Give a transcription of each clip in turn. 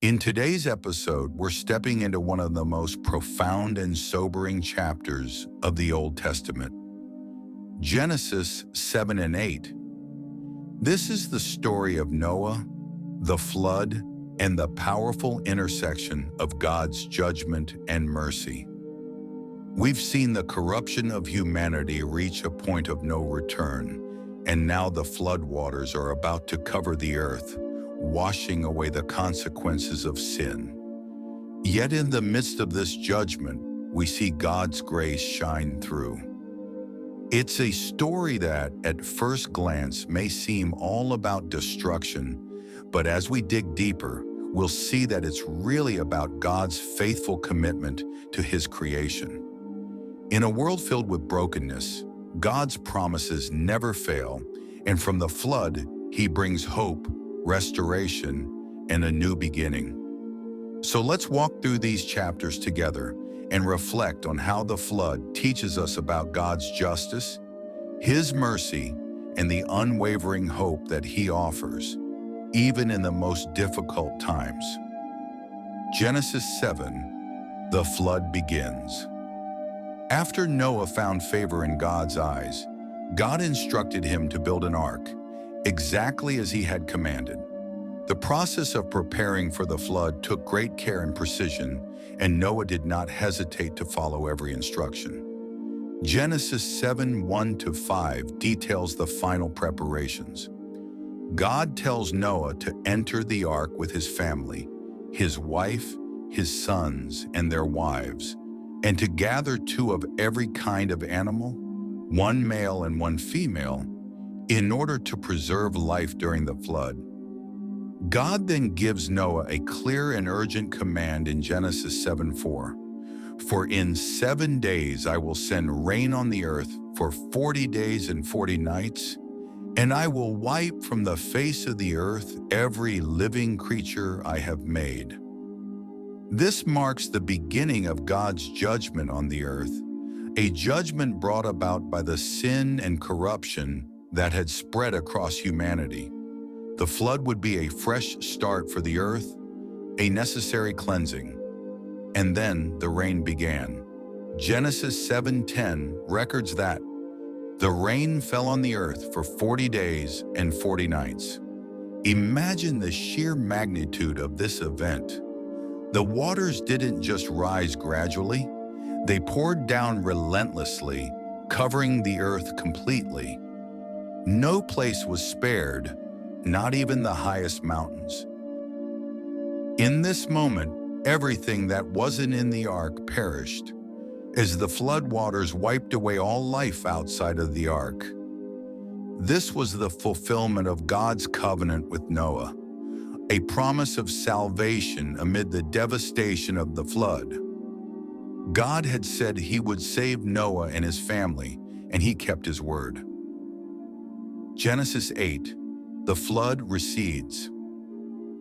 In today's episode, we're stepping into one of the most profound and sobering chapters of the Old Testament, Genesis 7 and 8. This is the story of Noah, the flood, and the powerful intersection of God's judgment and mercy. We've seen the corruption of humanity reach a point of no return, and now the floodwaters are about to cover the earth, washing away the consequences of sin. Yet in the midst of this judgment, we see God's grace shine through. It's a story that, at first glance, may seem all about destruction, but as we dig deeper, we'll see that it's really about God's faithful commitment to His creation. In a world filled with brokenness, God's promises never fail, and from the flood, He brings hope, restoration, and a new beginning. So let's walk through these chapters together and reflect on how the flood teaches us about God's justice, His mercy, and the unwavering hope that He offers, even in the most difficult times. Genesis 7, the flood begins. After Noah found favor in God's eyes, God instructed him to build an ark, exactly as He had commanded. The process of preparing for the flood took great care and precision, and Noah did not hesitate to follow every instruction. Genesis 7:1-5 details the final preparations. God tells Noah to enter the ark with his family, his wife, his sons, and their wives, and to gather 2 of every kind of animal, 1 male and 1 female, in order to preserve life during the flood. God then gives Noah a clear and urgent command in Genesis 7:4. For in 7 days I will send rain on the earth for 40 days and 40 nights, and I will wipe from the face of the earth every living creature I have made. This marks the beginning of God's judgment on the earth, a judgment brought about by the sin and corruption that had spread across humanity. The flood would be a fresh start for the earth, a necessary cleansing. And then the rain began. Genesis 7:10 records that the rain fell on the earth for 40 days and 40 nights. Imagine the sheer magnitude of this event. The waters didn't just rise gradually, they poured down relentlessly, covering the earth completely. No place was spared, not even the highest mountains. In this moment, everything that wasn't in the ark perished, as the flood waters wiped away all life outside of the ark. This was the fulfillment of God's covenant with Noah, a promise of salvation amid the devastation of the flood. God had said He would save Noah and his family, and He kept His word. Genesis 8, the flood recedes.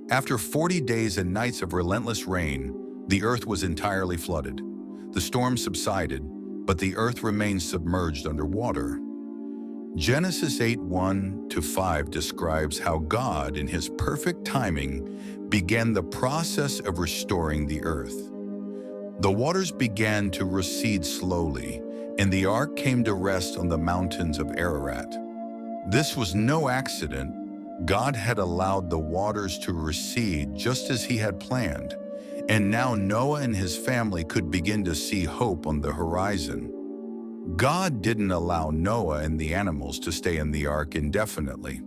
After 40 days and nights of relentless rain, the earth was entirely flooded. The storm subsided, but the earth remained submerged underwater. Genesis 8:1-5 describes how God, in His perfect timing, began the process of restoring the earth. The waters began to recede slowly, and the ark came to rest on the mountains of Ararat. This was no accident. God had allowed the waters to recede just as He had planned, and now Noah and his family could begin to see hope on the horizon. God didn't allow Noah and the animals to stay in the ark indefinitely.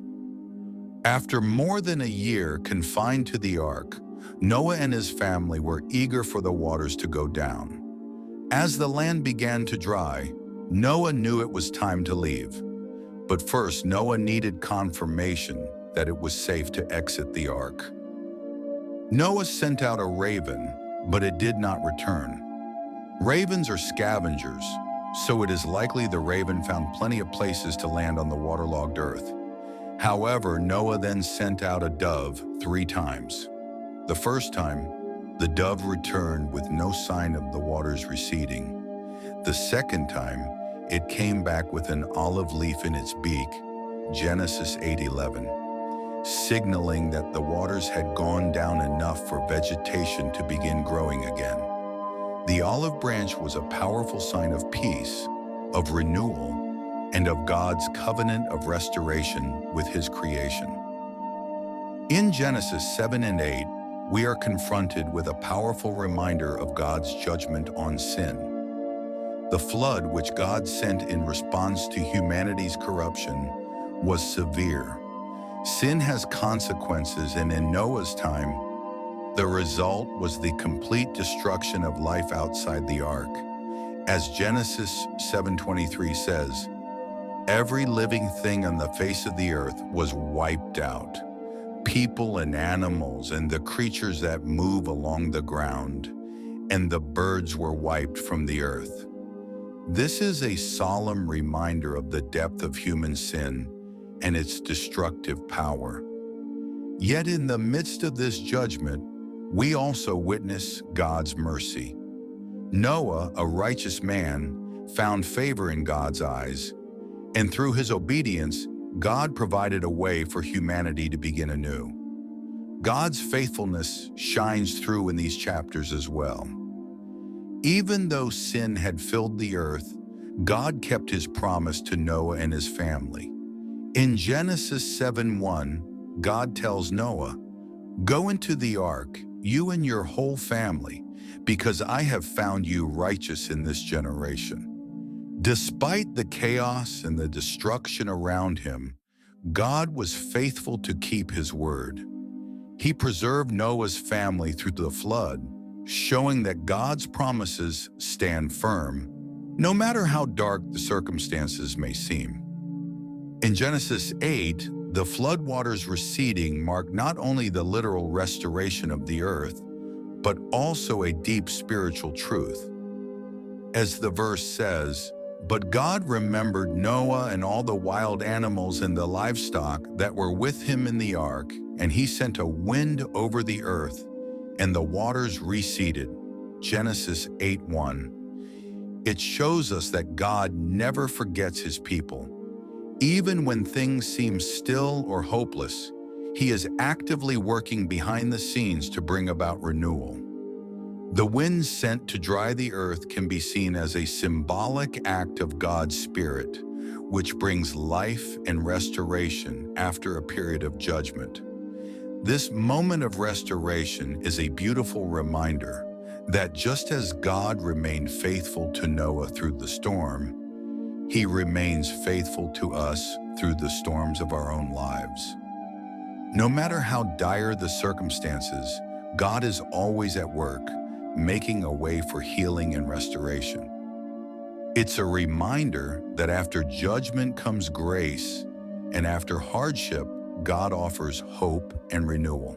After more than a year confined to the ark, Noah and his family were eager for the waters to go down. As the land began to dry, Noah knew it was time to leave. But first, Noah needed confirmation that it was safe to exit the ark. Noah sent out a raven, but it did not return. Ravens are scavengers, so it is likely the raven found plenty of places to land on the waterlogged earth. However, Noah then sent out a dove 3 times. The first time, the dove returned with no sign of the waters receding. The second time, it came back with an olive leaf in its beak, Genesis 8:11. signaling that the waters had gone down enough for vegetation to begin growing again. The olive branch was a powerful sign of peace, of renewal, and of God's covenant of restoration with His creation. In Genesis 7 and 8, we are confronted with a powerful reminder of God's judgment on sin. The flood which God sent in response to humanity's corruption was severe. Sin has consequences, and in Noah's time, the result was the complete destruction of life outside the ark. As Genesis 7:23 says, every living thing on the face of the earth was wiped out. People and animals and the creatures that move along the ground, and the birds were wiped from the earth. This is a solemn reminder of the depth of human sin and its destructive power. Yet in the midst of this judgment, we also witness God's mercy. Noah, a righteous man, found favor in God's eyes, and through his obedience, God provided a way for humanity to begin anew. God's faithfulness shines through in these chapters as well. Even though sin had filled the earth, God kept His promise to Noah and his family. In Genesis 7:1, God tells Noah, "Go into the ark, you and your whole family, because I have found you righteous in this generation." Despite the chaos and the destruction around him, God was faithful to keep His word. He preserved Noah's family through the flood, showing that God's promises stand firm, no matter how dark the circumstances may seem. In Genesis 8, the floodwaters receding mark not only the literal restoration of the earth, but also a deep spiritual truth. As the verse says, "But God remembered Noah and all the wild animals and the livestock that were with him in the ark, and He sent a wind over the earth, and the waters receded." Genesis 8:1. It shows us that God never forgets His people. Even when things seem still or hopeless, He is actively working behind the scenes to bring about renewal. The wind sent to dry the earth can be seen as a symbolic act of God's Spirit, which brings life and restoration after a period of judgment. This moment of restoration is a beautiful reminder that just as God remained faithful to Noah through the storm, He remains faithful to us through the storms of our own lives. No matter how dire the circumstances, God is always at work, making a way for healing and restoration. It's a reminder that after judgment comes grace, and after hardship, God offers hope and renewal.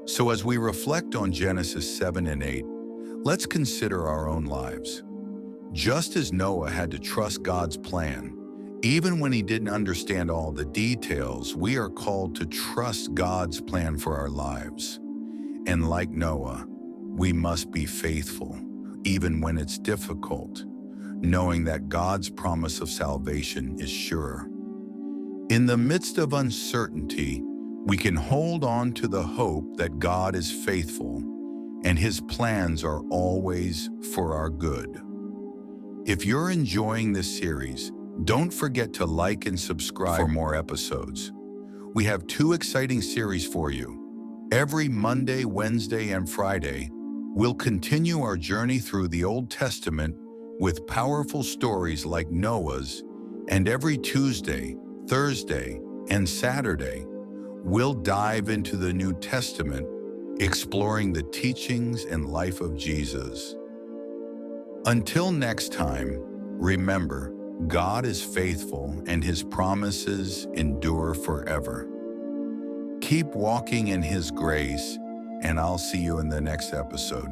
So as we reflect on Genesis 7 and 8, let's consider our own lives. Just as Noah had to trust God's plan, even when he didn't understand all the details, we are called to trust God's plan for our lives. And like Noah, we must be faithful, even when it's difficult, knowing that God's promise of salvation is sure. In the midst of uncertainty, we can hold on to the hope that God is faithful and His plans are always for our good. If you're enjoying this series, don't forget to like and subscribe for more episodes. We have 2 exciting series for you. Every Monday, Wednesday, and Friday, we'll continue our journey through the Old Testament with powerful stories like Noah's, and every Tuesday, Thursday, and Saturday, we'll dive into the New Testament, exploring the teachings and life of Jesus. Until next time, remember, God is faithful and His promises endure forever. Keep walking in His grace, and I'll see you in the next episode.